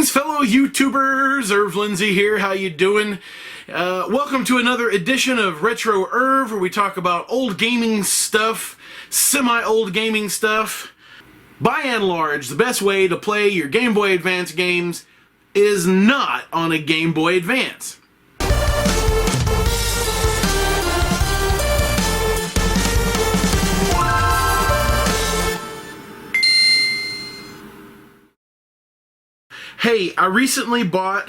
Greetings, fellow YouTubers. Irv Lindsay here. How you doing? Welcome to another edition of Retro Irv, where we talk about old gaming stuff, semi-old gaming stuff. By and large, the best way to play your Game Boy Advance games is not on a Game Boy Advance. Hey, I recently bought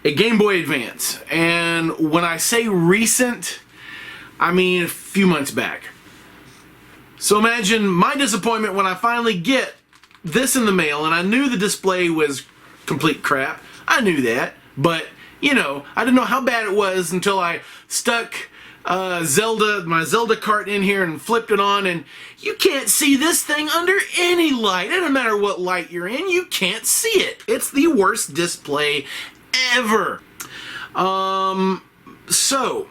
a Game Boy Advance, and when I say recent, I mean a few months back. So imagine my disappointment when I finally get this in the mail, and I knew the display was complete crap. I knew that, but, you know, I didn't know how bad it was until I stuck my Zelda cart in here and flipped it on, and you can't see this thing under any light. It doesn't matter what light you're in, you can't see it. It's the worst display ever. So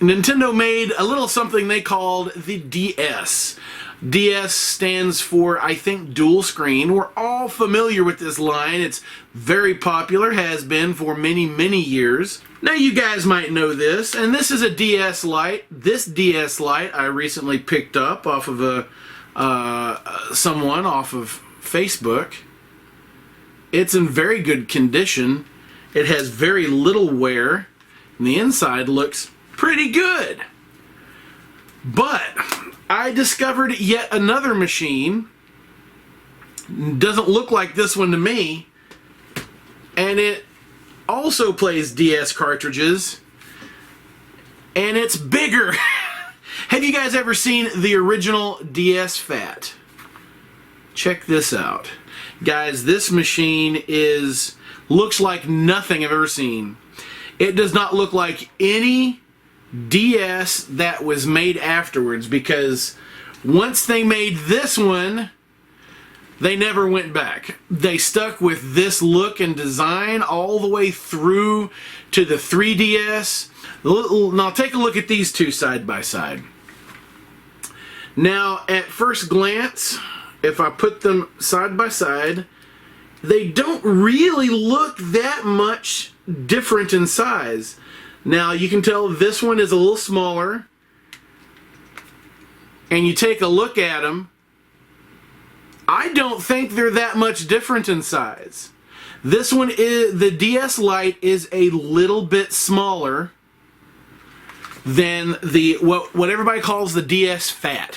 Nintendo made a little something they called the DS. DS stands for, I think, dual screen. We're all familiar with this line. It's very popular, has been for many, many years. Now you guys might know this, and this is a DS Lite. This DS Lite I recently picked up off of someone off of Facebook. It's in very good condition. It has very little wear, and the inside looks pretty good. But I discovered yet another machine. Doesn't look like this one to me, and it also plays DS cartridges, and it's bigger. Have you guys ever seen the original DS Fat? Check this out. Guys, this machine looks like nothing I've ever seen. It does not look like any DS that was made afterwards, because once they made this one, they never went back. They stuck with this look and design all the way through to the 3DS. Now take a look at these two side by side. Now at first glance, if I put them side by side, they don't really look that much different in size. Now you can tell this one is a little smaller, and you take a look at them, I don't think they're that much different in size. This one is, the DS Lite is a little bit smaller than what everybody calls the DS Fat.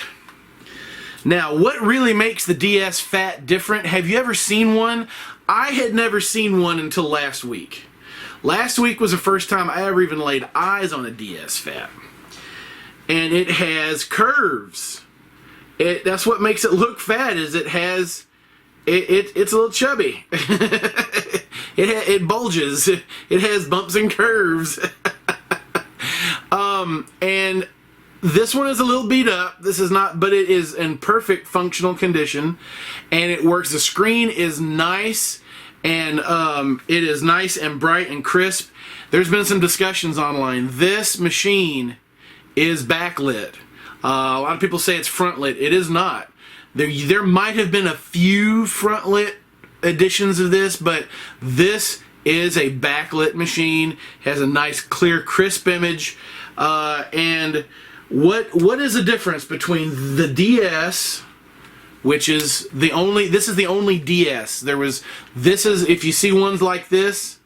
Now, what really makes the DS Fat different? Have you ever seen one? I had never seen one until last week. Last week was the first time I ever even laid eyes on a DS Fat. And it has curves. That's what makes it look fat, is it has, it's a little chubby. It bulges. It has bumps and curves. And this one is a little beat up. This is not, but it is in perfect functional condition, and it works. The screen is nice, and it is nice and bright and crisp. There's been some discussions online. This machine is backlit. A lot of people say it's front lit. It is not. There might have been a few front lit editions of this, but this is a backlit machine. It has a nice, clear, crisp image. And what is the difference between the DS, which is this is the only DS. If you see ones like this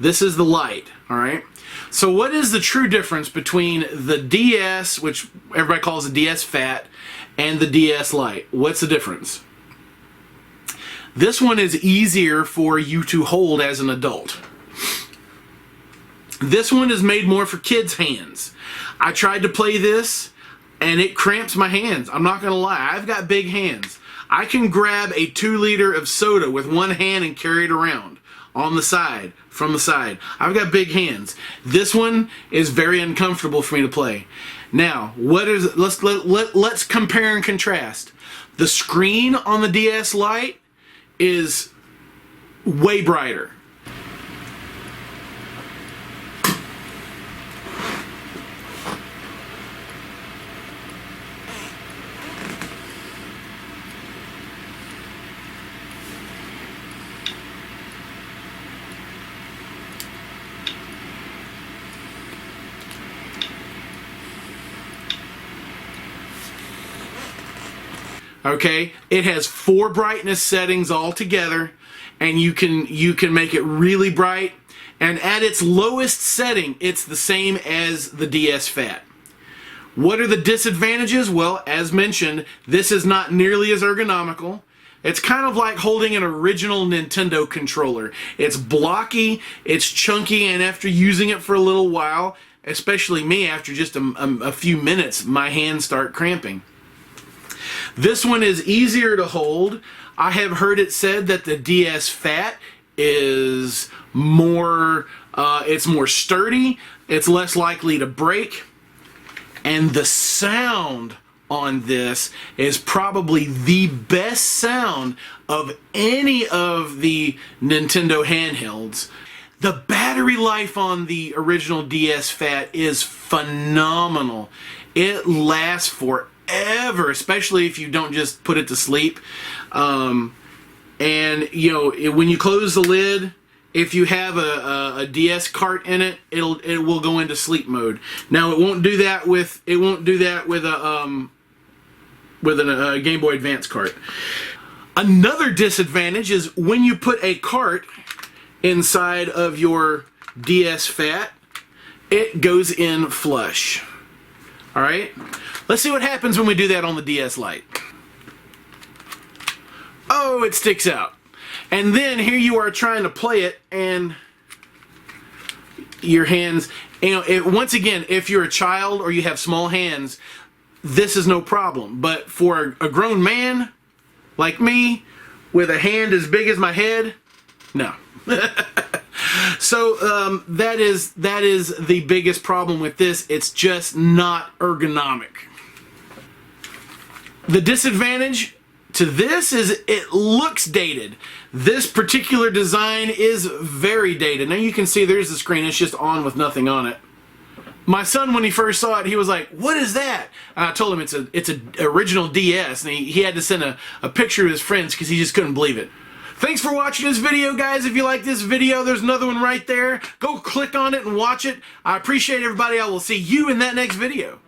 is the Lite, all right? So what is the true difference between the DS, which everybody calls the DS Fat, and the DS Lite? What's the difference? This one is easier for you to hold as an adult. This one is made more for kids' hands. I tried to play this, and it cramps my hands. I'm not going to lie. I've got big hands. I can grab a 2 liter of soda with one hand and carry it around on the side, from the side. I've got big hands. This one is very uncomfortable for me to play. Now, let's compare and contrast. The screen on the DS Lite is way brighter. Okay, it has 4 brightness settings all together, and you can make it really bright. And at its lowest setting, it's the same as the DS Fat. What are the disadvantages? Well, as mentioned, this is not nearly as ergonomical. It's kind of like holding an original Nintendo controller. It's blocky, it's chunky, and after using it for a little while, especially me, after just a few minutes, my hands start cramping. This one is easier to hold. I have heard it said that the DS Fat is more, it's more sturdy, it's less likely to break, and the sound on this is probably the best sound of any of the Nintendo handhelds. The battery life on the original DS Fat is phenomenal. It lasts forever, especially if you don't just put it to sleep. And you know, when you close the lid, if you have a DS cart in it, it will go into sleep mode. Now it won't do that with a Game Boy Advance cart. Another disadvantage is when you put a cart inside of your DS Fat, it goes in flush. Alright? Let's see what happens when we do that on the DS Lite. Oh, it sticks out. And then here you are trying to play it, and your hands, you know, once again, if you're a child or you have small hands, this is no problem. But for a grown man like me, with a hand as big as my head, no. So that is the biggest problem with this. It's just not ergonomic. The disadvantage to this is it looks dated. This particular design is very dated. Now you can see there's the screen, it's just on with nothing on it. My son, when he first saw it, he was like, "What is that?" And I told him it's an original DS, and he had to send a picture to his friends because he just couldn't believe it. Thanks for watching this video, guys. If you like this video, there's another one right there. Go click on it and watch it. I appreciate everybody. I will see you in that next video.